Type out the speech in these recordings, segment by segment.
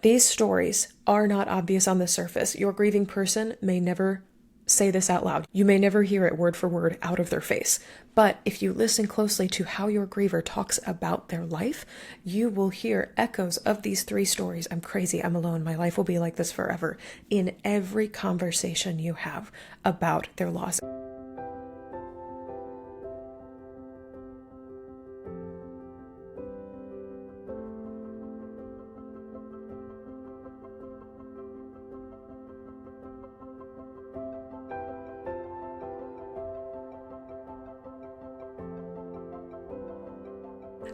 These stories are not obvious on the surface. Your grieving person may never say this out loud. You may never hear it word for word out of their face. But if you listen closely to how your griever talks about their life, you will hear echoes of these three stories. I'm crazy, I'm alone, my life will be like this forever, in every conversation you have about their loss.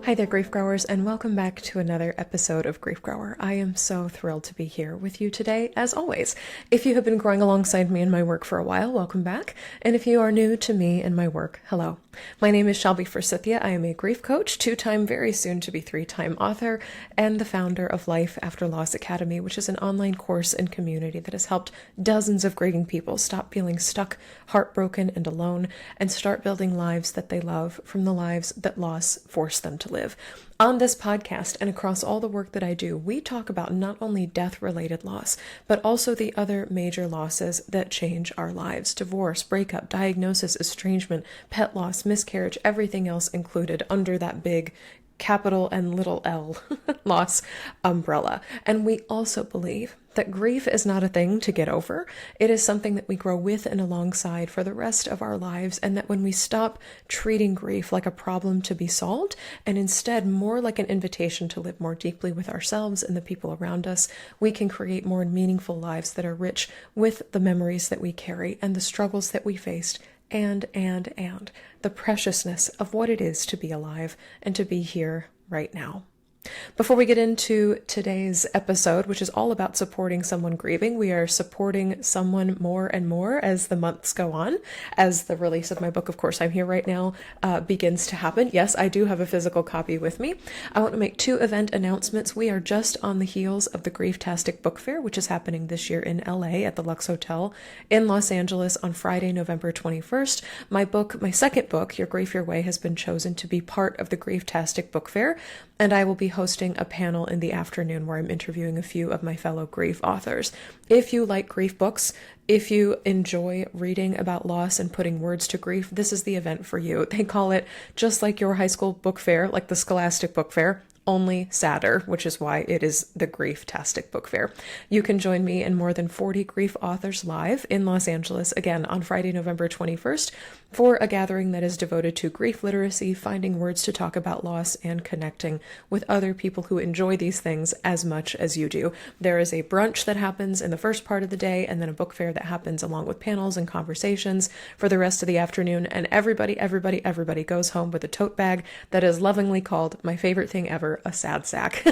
Hi there, Grief Growers, and welcome back to another episode of Grief Grower. I am so thrilled to be here with you today, as always. If you have been growing alongside me in my work for a while, welcome back. And if you are new to me and my work, hello. My name is Shelby Forsythia. I am a grief coach, two-time, very soon to be three-time author, and the founder of Life After Loss Academy, which is an online course and community that has helped dozens of grieving people stop feeling stuck, heartbroken, and alone, and start building lives that they love from the lives that loss forced them to live. On this podcast and across all the work that I do, we talk about not only death-related loss, but also the other major losses that change our lives: divorce, breakup, diagnosis, estrangement, pet loss, miscarriage, everything else included under that big capital and little L loss umbrella. And we also believe that grief is not a thing to get over. It is something that we grow with and alongside for the rest of our lives, and that when we stop treating grief like a problem to be solved, and instead more like an invitation to live more deeply with ourselves and the people around us, we can create more meaningful lives that are rich with the memories that we carry and the struggles that we faced, and the preciousness of what it is to be alive and to be here right now. Before we get into today's episode, which is all about supporting someone grieving, we are supporting someone more and more as the months go on, as the release of my book, Of Course I'm Here Right Now, begins to happen. Yes, I do have a physical copy with me. I want to make two event announcements. We are just on the heels of the Grieftastic Book Fair, which is happening this year in LA at the Lux Hotel in Los Angeles on Friday, November 21st. My second book, Your Grief Your Way, has been chosen to be part of the Grieftastic Book Fair, and I will be hosting a panel in the afternoon where I'm interviewing a few of my fellow grief authors. If you like grief books, if you enjoy reading about loss and putting words to grief, this is the event for you. They call it just like your high school book fair, like the Scholastic Book Fair, only sadder, which is why it is the Grieftastic Book Fair. You can join me and more than 40 grief authors live in Los Angeles, again on Friday, November 21st, for a gathering that is devoted to grief literacy, finding words to talk about loss, and connecting with other people who enjoy these things as much as you do. There is a brunch that happens in the first part of the day, and then a book fair that happens along with panels and conversations for the rest of the afternoon, and everybody goes home with a tote bag that is lovingly called, my favorite thing ever, a sad sack.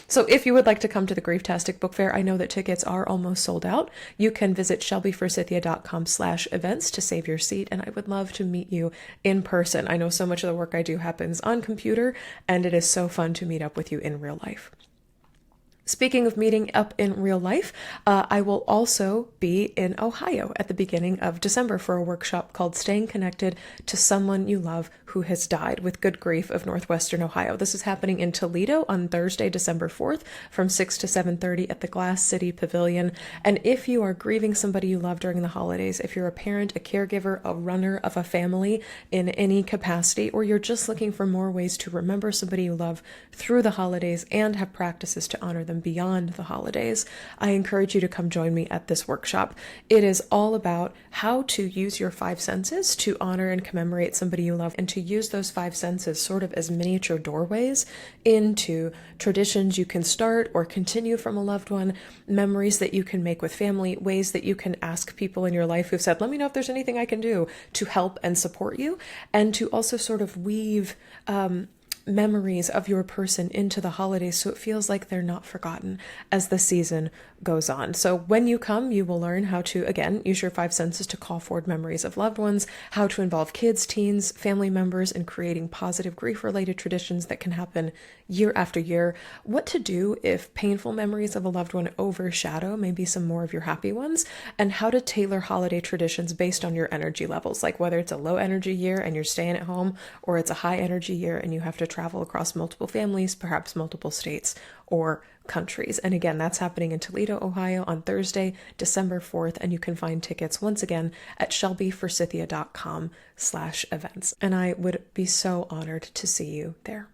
So if you would like to come to the Grieftastic Book Fair, I know that tickets are almost sold out. You can visit shelbyforsythia.com/events to save your seat, and I would love to meet you in person. I know so much of the work I do happens on computer, and it is so fun to meet up with you in real life. Speaking of meeting up in real life, I will also be in Ohio at the beginning of December for a workshop called Staying Connected to Someone You Love Who Has Died with Good Grief of Northwestern Ohio. This is happening in Toledo on Thursday, December 4th from 6 to 7:30 at the Glass City Pavilion. And if you are grieving somebody you love during the holidays, if you're a parent, a caregiver, a runner of a family in any capacity, or you're just looking for more ways to remember somebody you love through the holidays and have practices to honor them beyond the holidays, I encourage you to come join me at this workshop. It is all about how to use your five senses to honor and commemorate somebody you love, and to use those five senses sort of as miniature doorways into traditions you can start or continue from a loved one, memories that you can make with family, ways that you can ask people in your life who've said, let me know if there's anything I can do to help and support you, and to also sort of weave memories of your person into the holidays so it feels like they're not forgotten as the season goes on. So when you come, you will learn how to, again, use your five senses to call forward memories of loved ones, how to involve kids, teens, family members in creating positive grief-related traditions that can happen year after year, what to do if painful memories of a loved one overshadow maybe some more of your happy ones, and how to tailor holiday traditions based on your energy levels, like whether it's a low energy year and you're staying at home, or it's a high energy year and you have to travel across multiple families, perhaps multiple states, or countries. And again, that's happening in Toledo, Ohio on Thursday, December 4th. And you can find tickets once again at shelbyforsythia.com/events. And I would be so honored to see you there.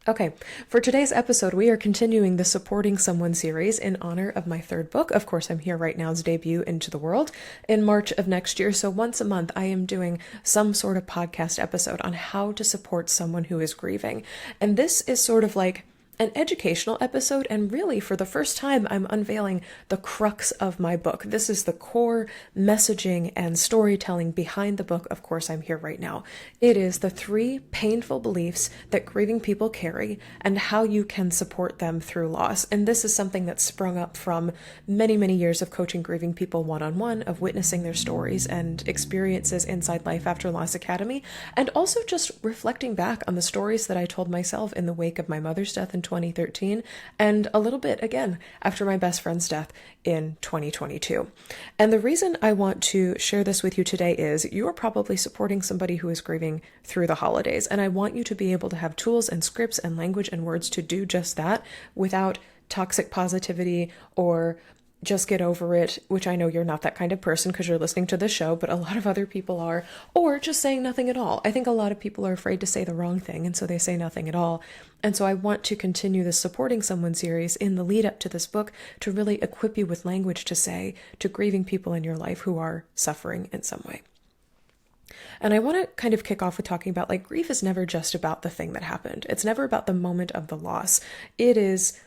Okay, for today's episode, we are continuing the Supporting Someone series in honor of my third book. Of course, I'm Here Right Now's debut into the world in March of next year. So once a month, I am doing some sort of podcast episode on how to support someone who is grieving. And this is sort of like an educational episode, and really for the first time I'm unveiling the crux of my book. This is the core messaging and storytelling behind the book, Of Course I'm Here Right Now. It is the 3 painful beliefs that grieving people carry and how you can support them through loss. And this is something that's sprung up from many, many years of coaching grieving people one-on-one, of witnessing their stories and experiences inside Life After Loss Academy, and also just reflecting back on the stories that I told myself in the wake of my mother's death in 2013, and a little bit again after my best friend's death in 2022. And the reason I want to share this with you today is you are probably supporting somebody who is grieving through the holidays, and I want you to be able to have tools and scripts and language and words to do just that without toxic positivity or just get over it, which I know you're not that kind of person because you're listening to this show, but a lot of other people are, or just saying nothing at all. I think a lot of people are afraid to say the wrong thing, and so they say nothing at all. And so I want to continue this Supporting Someone series in the lead up to this book to really equip you with language to say to grieving people in your life who are suffering in some way. And I want to kind of kick off with talking about, like, grief is never just about the thing that happened. It's never about the moment of the loss. It is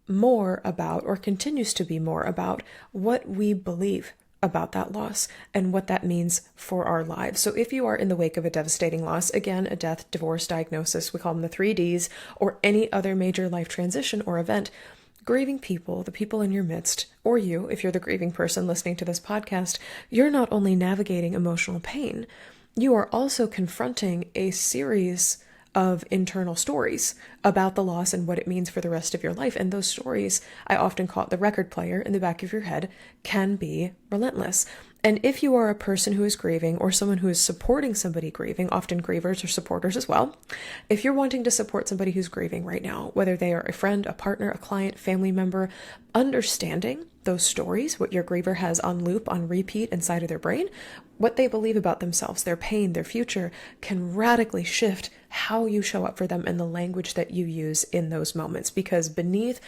more about, or continues to be more about, what we believe about that loss and what that means for our lives. So if you are in the wake of a devastating loss, again, a death, divorce, diagnosis, we call them the 3 Ds, or any other major life transition or event, grieving people, the people in your midst, or you, if you're the grieving person listening to this podcast, you're not only navigating emotional pain, you are also confronting a series of internal stories about the loss and what it means for the rest of your life. And those stories, I often call it the record player in the back of your head, can be relentless. And if you are a person who is grieving or someone who is supporting somebody grieving, often grievers or supporters as well, if you're wanting to support somebody who's grieving right now, whether they are a friend, a partner, a client, family member, understanding those stories, what your griever has on loop, on repeat inside of their brain, what they believe about themselves, their pain, their future, can radically shift how you show up for them and the language that you use in those moments. Because beneath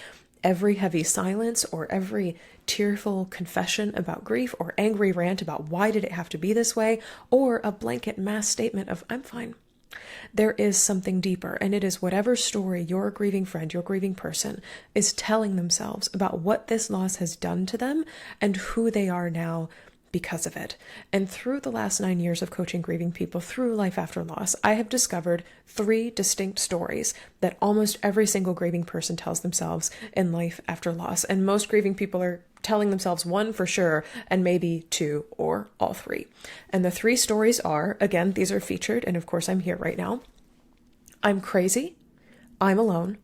every heavy silence or every tearful confession about grief or angry rant about why did it have to be this way, or a blanket mass statement of I'm fine, there is something deeper, and it is whatever story your grieving friend, your grieving person is telling themselves about what this loss has done to them and who they are now because of it. And through the last 9 years of coaching grieving people through Life After Loss, I have discovered 3 distinct stories that almost every single grieving person tells themselves in Life After Loss. And most grieving people are telling themselves 1 for sure, and maybe 2 or all 3. And the 3 stories are, again, these are featured, and of course I'm here right now. I'm crazy, I'm alone,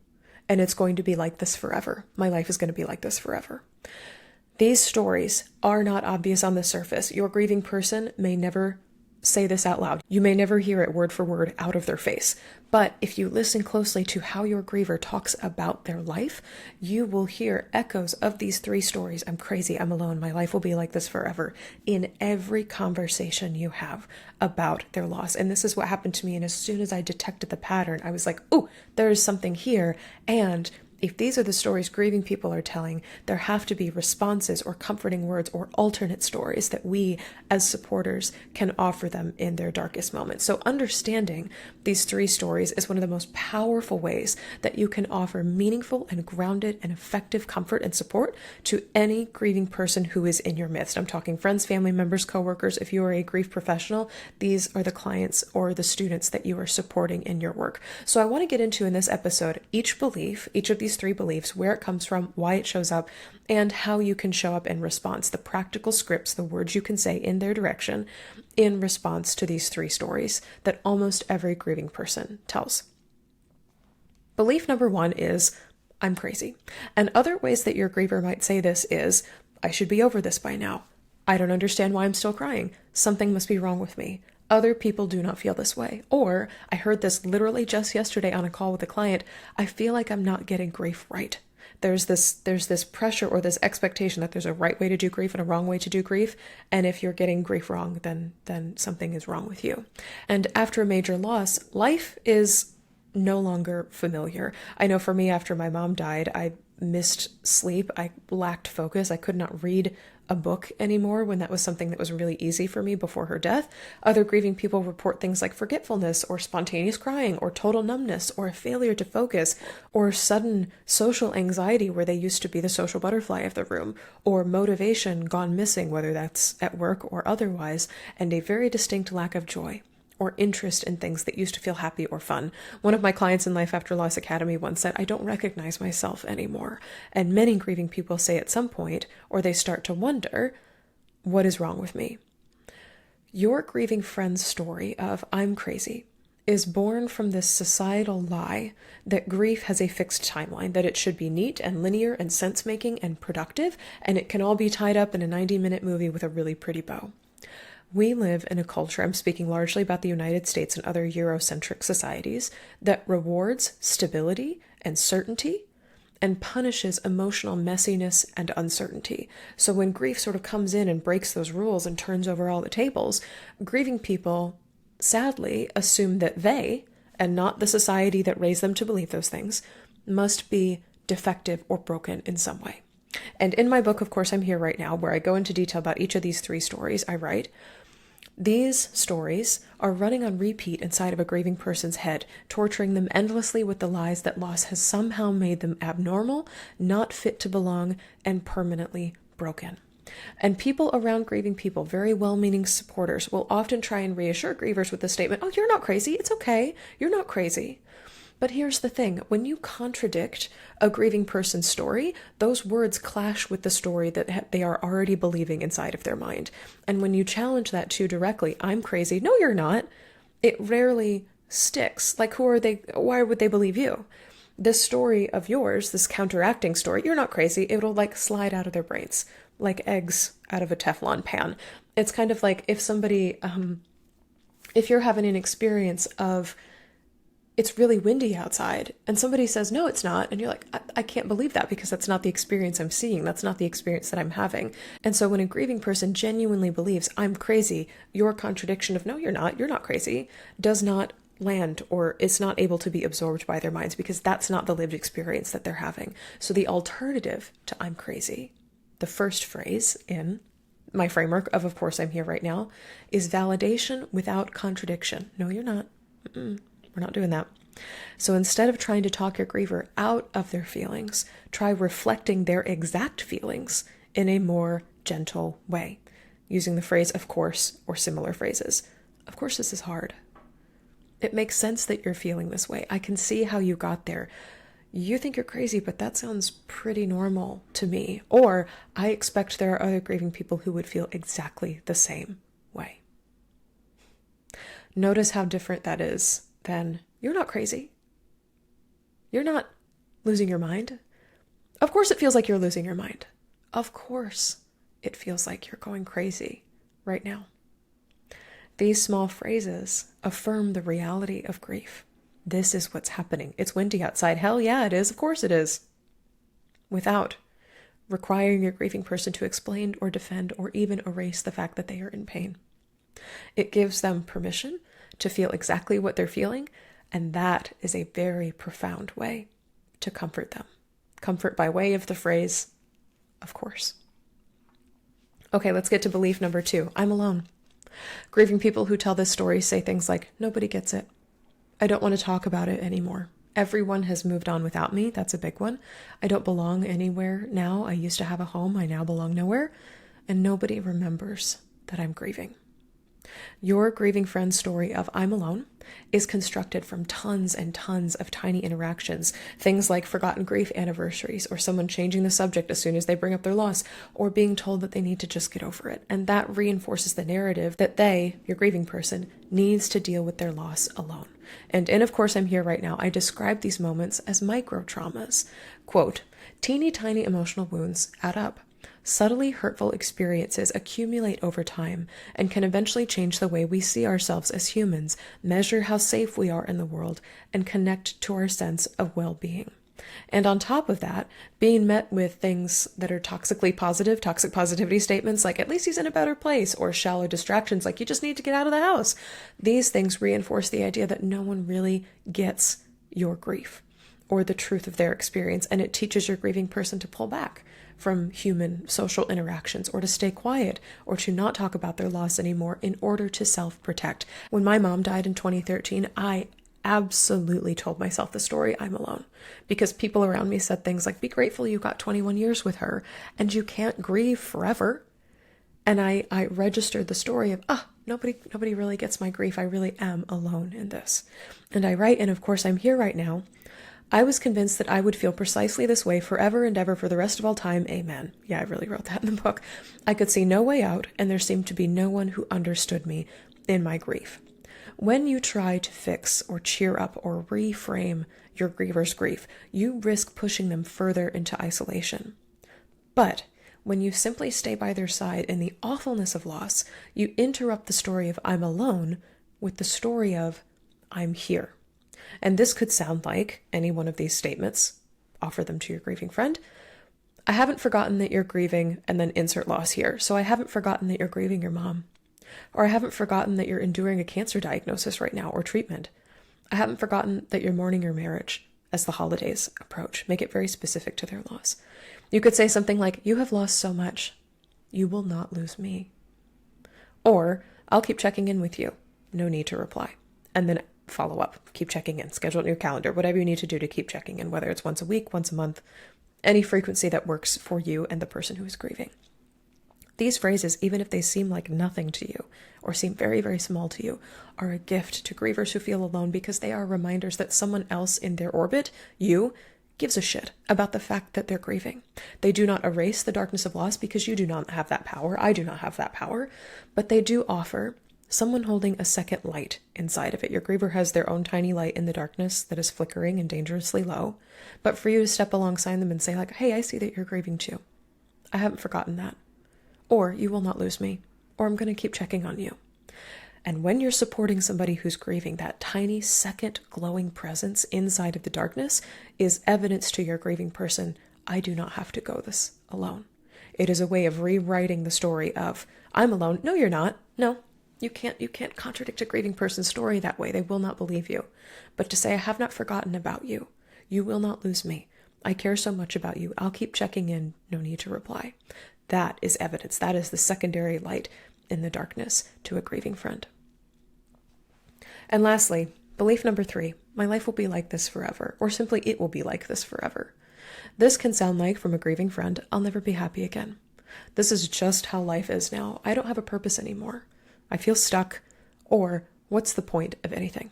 and it's going to be like this forever. My life is going to be like this forever. These stories are not obvious on the surface. Your grieving person may never say this out loud. You may never hear it word for word out of their face. But if you listen closely to how your griever talks about their life, you will hear echoes of these 3 stories. I'm crazy, I'm alone, my life will be like this forever, in every conversation you have about their loss. And this is what happened to me. And as soon as I detected the pattern, I was like, oh, there's something here. And if these are the stories grieving people are telling, there have to be responses or comforting words or alternate stories that we as supporters can offer them in their darkest moments. So understanding these 3 stories is one of the most powerful ways that you can offer meaningful and grounded and effective comfort and support to any grieving person who is in your midst. I'm talking friends, family members, coworkers. If you are a grief professional, these are the clients or the students that you are supporting in your work. So I want to get into in this episode each belief, each of these 3 beliefs, where it comes from, why it shows up, and how you can show up in response, the practical scripts, the words you can say in their direction in response to these 3 stories that almost every grieving person tells. Belief number 1 is, I'm crazy. And other ways that your griever might say this is, I should be over this by now. I don't understand why I'm still crying. Something must be wrong with me. Other people do not feel this way. Or, I heard this literally just yesterday on a call with a client, I feel like I'm not getting grief right. There's this pressure or this expectation that there's a right way to do grief and a wrong way to do grief. And if you're getting grief wrong, then something is wrong with you. And after a major loss, life is no longer familiar. I know for me, after my mom died, I missed sleep. I lacked focus. I could not read a book anymore when that was something that was really easy for me before her death. Other grieving people report things like forgetfulness or spontaneous crying or total numbness or a failure to focus or sudden social anxiety where they used to be the social butterfly of the room, or motivation gone missing, whether that's at work or otherwise, and a very distinct lack of joy or interest in things that used to feel happy or fun. One of my clients in Life After Loss Academy once said, I don't recognize myself anymore. And many grieving people say at some point, or they start to wonder, what is wrong with me? Your grieving friend's story of I'm crazy is born from this societal lie that grief has a fixed timeline, that it should be neat and linear and sense-making and productive, and it can all be tied up in a 90-minute movie with a really pretty bow. We live in a culture, I'm speaking largely about the United States and other Eurocentric societies, that rewards stability and certainty and punishes emotional messiness and uncertainty. So when grief sort of comes in and breaks those rules and turns over all the tables, grieving people sadly assume that they, and not the society that raised them to believe those things, must be defective or broken in some way. And in my book, Of Course I'm Here Right Now, where I go into detail about each of these 3 stories, I write, these stories are running on repeat inside of a grieving person's head, torturing them endlessly with the lies that loss has somehow made them abnormal, not fit to belong, and permanently broken. And people around grieving people, very well-meaning supporters, will often try and reassure grievers with the statement, oh, you're not crazy, it's okay, you're not crazy. But here's the thing, when you contradict a grieving person's story, those words clash with the story that they are already believing inside of their mind. And when you challenge that too directly, I'm crazy, no you're not, it rarely sticks. Like, who are they? Why would they believe you? This story of yours, this counteracting story, you're not crazy, it'll like slide out of their brains, like eggs out of a Teflon pan. It's kind of like if somebody, if you're having an experience of, it's really windy outside, and somebody says, no, it's not. And you're like, I can't believe that because that's not the experience I'm seeing. That's not the experience that I'm having. And so when a grieving person genuinely believes I'm crazy, your contradiction of no, you're not crazy, does not land, or it's not able to be absorbed by their minds because that's not the lived experience that they're having. So the alternative to I'm crazy, the first phrase in my framework of Course I'm Here Right Now, is validation without contradiction. No, you're not. We're not doing that. So instead of trying to talk your griever out of their feelings, try reflecting their exact feelings in a more gentle way, using the phrase of course or similar phrases. Of course this is hard. It makes sense that you're feeling this way. I can see how you got there. You think you're crazy, but that sounds pretty normal to me. Or I expect there are other grieving people who would feel exactly the same way. Notice how different that is than you're not crazy. You're not losing your mind. Of course it feels like you're losing your mind. Of course it feels like you're going crazy right now. These small phrases affirm the reality of grief. This is what's happening. It's windy outside. Hell yeah, it is. Of course it is. Without requiring your grieving person to explain or defend or even erase the fact that they are in pain. It gives them permission to feel exactly what they're feeling, and that is a very profound way to comfort them. Comfort by way of the phrase, of course. Okay, let's get to belief number 2. I'm alone. Grieving people who tell this story say things like, nobody gets it. I don't want to talk about it anymore. Everyone has moved on without me. That's a big one. I don't belong anywhere now. I used to have a home. I now belong nowhere. And nobody remembers that I'm grieving. Your grieving friend's story of I'm alone is constructed from tons and tons of tiny interactions, things like forgotten grief anniversaries, or someone changing the subject as soon as they bring up their loss, or being told that they need to just get over it. And that reinforces the narrative that they, your grieving person, needs to deal with their loss alone. And in Of Course I'm Here Right Now, I describe these moments as micro traumas. Quote, teeny tiny emotional wounds add up. Subtly hurtful experiences accumulate over time and can eventually change the way we see ourselves as humans, measure how safe we are in the world, and connect to our sense of well-being. And on top of that, being met with things that are toxically positive, toxic positivity statements like, at least he's in a better place, or shallow distractions like, you just need to get out of the house. These things reinforce the idea that no one really gets your grief or the truth of their experience, and it teaches your grieving person to pull back from human social interactions, or to stay quiet, or to not talk about their loss anymore in order to self-protect. When my mom died in 2013, I absolutely told myself the story, I'm alone, because people around me said things like, be grateful you got 21 years with her, and you can't grieve forever. And I registered the story of, nobody really gets my grief. I really am alone in this. And I write, and of course I'm here right now. I was convinced that I would feel precisely this way forever and ever for the rest of all time. Amen. Yeah, I really wrote that in the book. I could see no way out, and there seemed to be no one who understood me in my grief. When you try to fix or cheer up or reframe your griever's grief, you risk pushing them further into isolation. But when you simply stay by their side in the awfulness of loss, you interrupt the story of I'm alone with the story of I'm here. And this could sound like any one of these statements. Offer them to your grieving friend. I haven't forgotten that you're grieving, and then insert loss here. So I haven't forgotten that you're grieving your mom. Or I haven't forgotten that you're enduring a cancer diagnosis right now or treatment. I haven't forgotten that you're mourning your marriage as the holidays approach. Make it very specific to their loss. You could say something like, you have lost so much. You will not lose me. Or, I'll keep checking in with you. No need to reply. And then follow up. Keep checking in. Schedule it in your calendar. Whatever you need to do to keep checking in, whether it's once a week, once a month, any frequency that works for you and the person who is grieving. These phrases, even if they seem like nothing to you or seem very, very small to you, are a gift to grievers who feel alone, because they are reminders that someone else in their orbit, you, gives a shit about the fact that they're grieving. They do not erase the darkness of loss, because you do not have that power. I do not have that power. But they do offer someone holding a second light inside of it. Your griever has their own tiny light in the darkness that is flickering and dangerously low. But for you to step alongside them and say like, hey, I see that you're grieving too. I haven't forgotten that. Or you will not lose me. Or I'm going to keep checking on you. And when you're supporting somebody who's grieving, that tiny second glowing presence inside of the darkness is evidence to your grieving person, I do not have to go this alone. It is a way of rewriting the story of, I'm alone. No, you're not. No, you can't contradict a grieving person's story that way. They will not believe you. But to say, I have not forgotten about you. You will not lose me. I care so much about you. I'll keep checking in. No need to reply. That is evidence. That is the secondary light in the darkness to a grieving friend. And lastly, belief number 3, my life will be like this forever, or simply it will be like this forever. This can sound like, from a grieving friend, I'll never be happy again. This is just how life is now. I don't have a purpose anymore. I feel stuck, or what's the point of anything?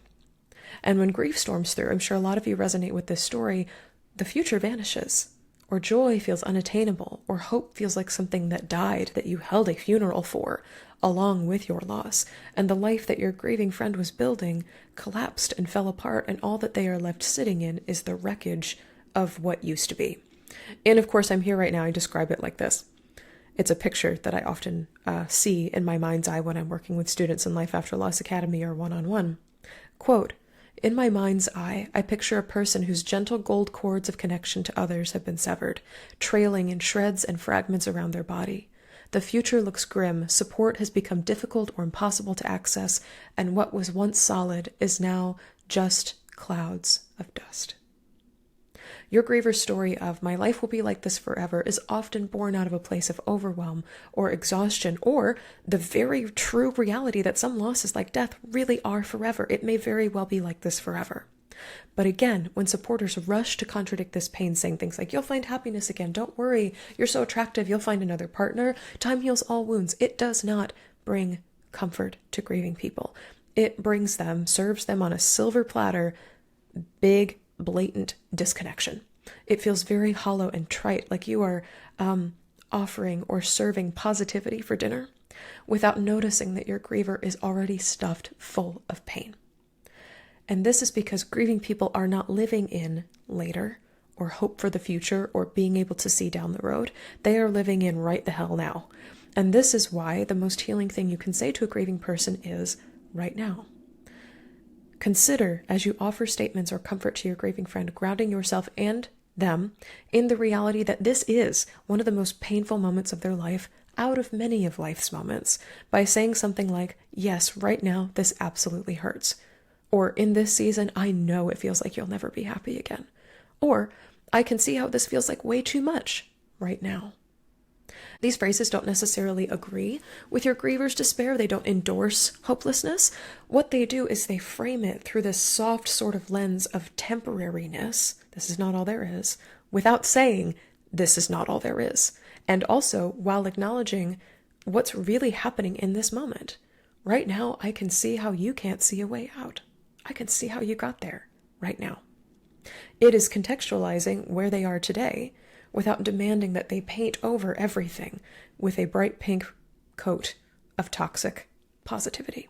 And when grief storms through, I'm sure a lot of you resonate with this story, the future vanishes, or joy feels unattainable, or hope feels like something that died, that you held a funeral for, along with your loss, and the life that your grieving friend was building collapsed and fell apart, and all that they are left sitting in is the wreckage of what used to be. And of course, I'm here right now, I describe it like this. It's a picture that I often see in my mind's eye when I'm working with students in Life After Loss Academy or one-on-one. Quote, in my mind's eye, I picture a person whose gentle gold cords of connection to others have been severed, trailing in shreds and fragments around their body. The future looks grim, support has become difficult or impossible to access, and what was once solid is now just clouds of dust. Your griever's story of, my life will be like this forever, is often born out of a place of overwhelm or exhaustion, or the very true reality that some losses like death really are forever. It may very well be like this forever. But again, when supporters rush to contradict this pain, saying things like, you'll find happiness again, don't worry, you're so attractive, you'll find another partner, time heals all wounds, it does not bring comfort to grieving people. It brings them, serves them on a silver platter, big, blatant disconnection. It feels very hollow and trite, like you are offering or serving positivity for dinner without noticing that your griever is already stuffed full of pain. And this is because grieving people are not living in later or hope for the future or being able to see down the road. They are living in right the hell now. And this is why the most healing thing you can say to a grieving person is right now. Consider, as you offer statements or comfort to your grieving friend, grounding yourself and them in the reality that this is one of the most painful moments of their life out of many of life's moments, by saying something like, yes, right now, this absolutely hurts. Or in this season, I know it feels like you'll never be happy again. Or I can see how this feels like way too much right now. These phrases don't necessarily agree with your griever's despair. They don't endorse hopelessness. What they do is they frame it through this soft sort of lens of temporariness. This is not all there is, without saying this is not all there is. And also while acknowledging what's really happening in this moment. Right now, I can see how you can't see a way out. I can see how you got there right now. It is contextualizing where they are today without demanding that they paint over everything with a bright pink coat of toxic positivity.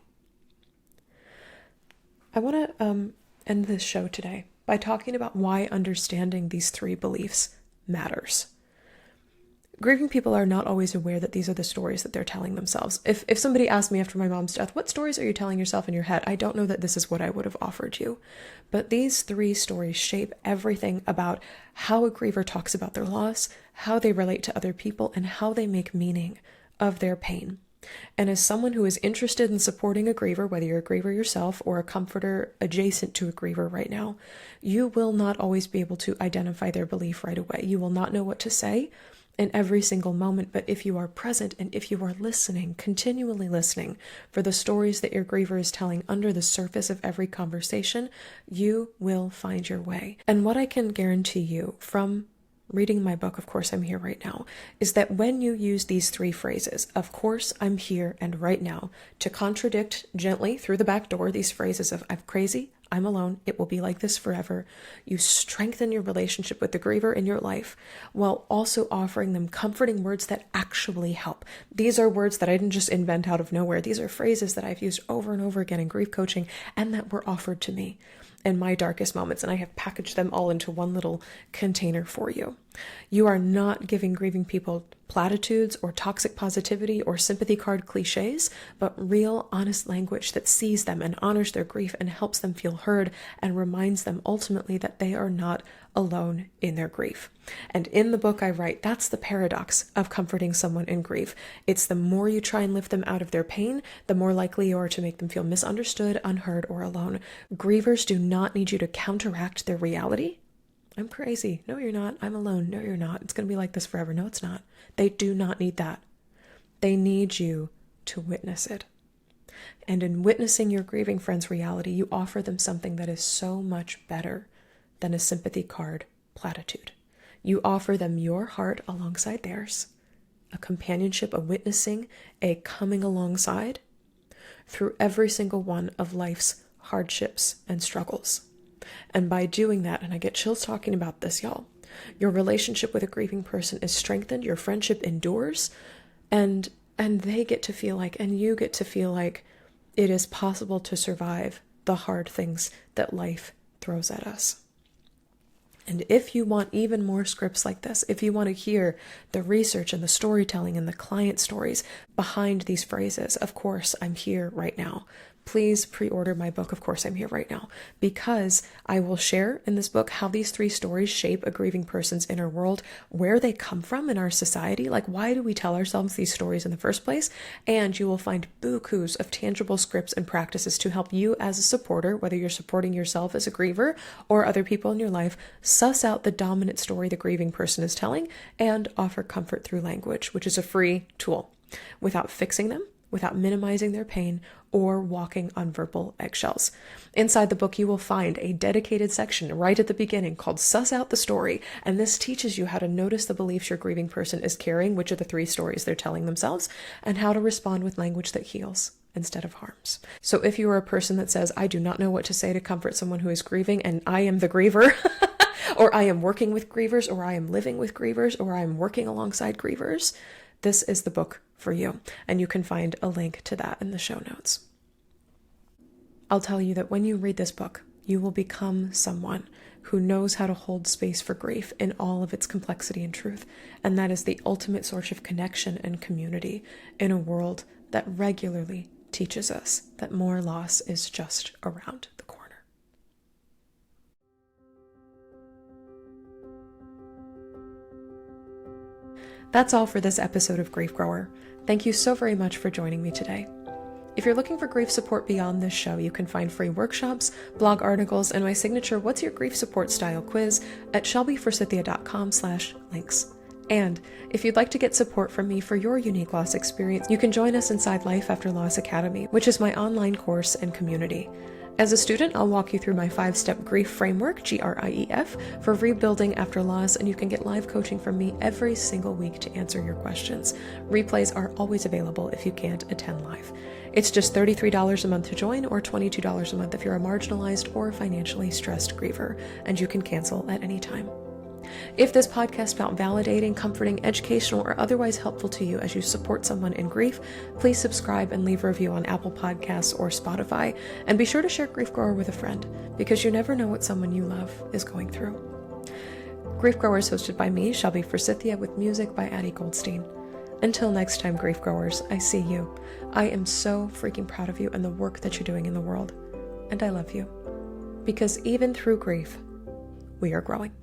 I want to end this show today by talking about why understanding these 3 beliefs matters. Grieving people are not always aware that these are the stories that they're telling themselves. If somebody asked me after my mom's death, what stories are you telling yourself in your head? I don't know that this is what I would have offered you. But these 3 stories shape everything about how a griever talks about their loss, how they relate to other people, and how they make meaning of their pain. And as someone who is interested in supporting a griever, whether you're a griever yourself or a comforter adjacent to a griever right now, you will not always be able to identify their belief right away. You will not know what to say in every single moment, but if you are present and if you are listening, continually listening for the stories that your griever is telling under the surface of every conversation, you will find your way. And what I can guarantee you from reading my book, Of Course I'm Here Right Now, is that when you use these 3 phrases, of course I'm here and right now, to contradict gently through the back door these phrases of I'm crazy, I'm alone, it will be like this forever, you strengthen your relationship with the griever in your life while also offering them comforting words that actually help. These are words that I didn't just invent out of nowhere. These are phrases that I've used over and over again in grief coaching and that were offered to me in my darkest moments, and I have packaged them all into one little container for you. You are not giving grieving people platitudes or toxic positivity or sympathy card cliches, but real, honest language that sees them and honors their grief and helps them feel heard and reminds them ultimately that they are not alone in their grief. And in the book I write, that's the paradox of comforting someone in grief. It's the more you try and lift them out of their pain, the more likely you are to make them feel misunderstood, unheard, or alone. Grievers do not need you to counteract their reality. I'm crazy. No, you're not. I'm alone. No, you're not. It's going to be like this forever. No, it's not. They do not need that. They need you to witness it. And in witnessing your grieving friend's reality, you offer them something that is so much better than a sympathy card platitude. You offer them your heart alongside theirs, a companionship, a witnessing, a coming alongside through every single one of life's hardships and struggles. And by doing that, and I get chills talking about this, y'all, your relationship with a grieving person is strengthened, your friendship endures, and they get to feel like, and you get to feel like it is possible to survive the hard things that life throws at us. And if you want even more scripts like this, if you want to hear the research and the storytelling and the client stories behind these phrases, of course, I'm here right now. Please pre-order my book, Of Course I'm Here Right Now, because I will share in this book how these 3 stories shape a grieving person's inner world, where they come from in our society, like why do we tell ourselves these stories in the first place, and you will find bukus of tangible scripts and practices to help you as a supporter, whether you're supporting yourself as a griever or other people in your life, suss out the dominant story the grieving person is telling and offer comfort through language, which is a free tool, without fixing them, without minimizing their pain or walking on verbal eggshells. Inside the book, you will find a dedicated section right at the beginning called Suss Out the Story, and this teaches you how to notice the beliefs your grieving person is carrying, which are the 3 stories they're telling themselves, and how to respond with language that heals instead of harms. So if you are a person that says, I do not know what to say to comfort someone who is grieving, and I am the griever, or I am working with grievers, or I am living with grievers, or I am working alongside grievers, this is the book for you, and you can find a link to that in the show notes. I'll tell you that when you read this book, you will become someone who knows how to hold space for grief in all of its complexity and truth. And that is the ultimate source of connection and community in a world that regularly teaches us that more loss is just around the corner. That's all for this episode of Grief Grower. Thank you so very much for joining me today. If you're looking for grief support beyond this show, you can find free workshops, blog articles, and my signature What's Your Grief Support Style quiz at shelbyforsythia.com/links. And if you'd like to get support from me for your unique loss experience, you can join us inside Life After Loss Academy, which is my online course and community. As a student, I'll walk you through my 5-step grief framework, GRIEF, for rebuilding after loss, and you can get live coaching from me every single week to answer your questions. Replays are always available if you can't attend live. It's just $33 a month to join, or $22 a month if you're a marginalized or financially stressed griever, and you can cancel at any time. If this podcast felt validating, comforting, educational, or otherwise helpful to you as you support someone in grief, please subscribe and leave a review on Apple Podcasts or Spotify, and be sure to share Grief Grower with a friend, because you never know what someone you love is going through. Grief Grower is hosted by me, Shelby Forsythia, with music by Addie Goldstein. Until next time, Grief Growers, I see you. I am so freaking proud of you and the work that you're doing in the world, and I love you, because even through grief, we are growing.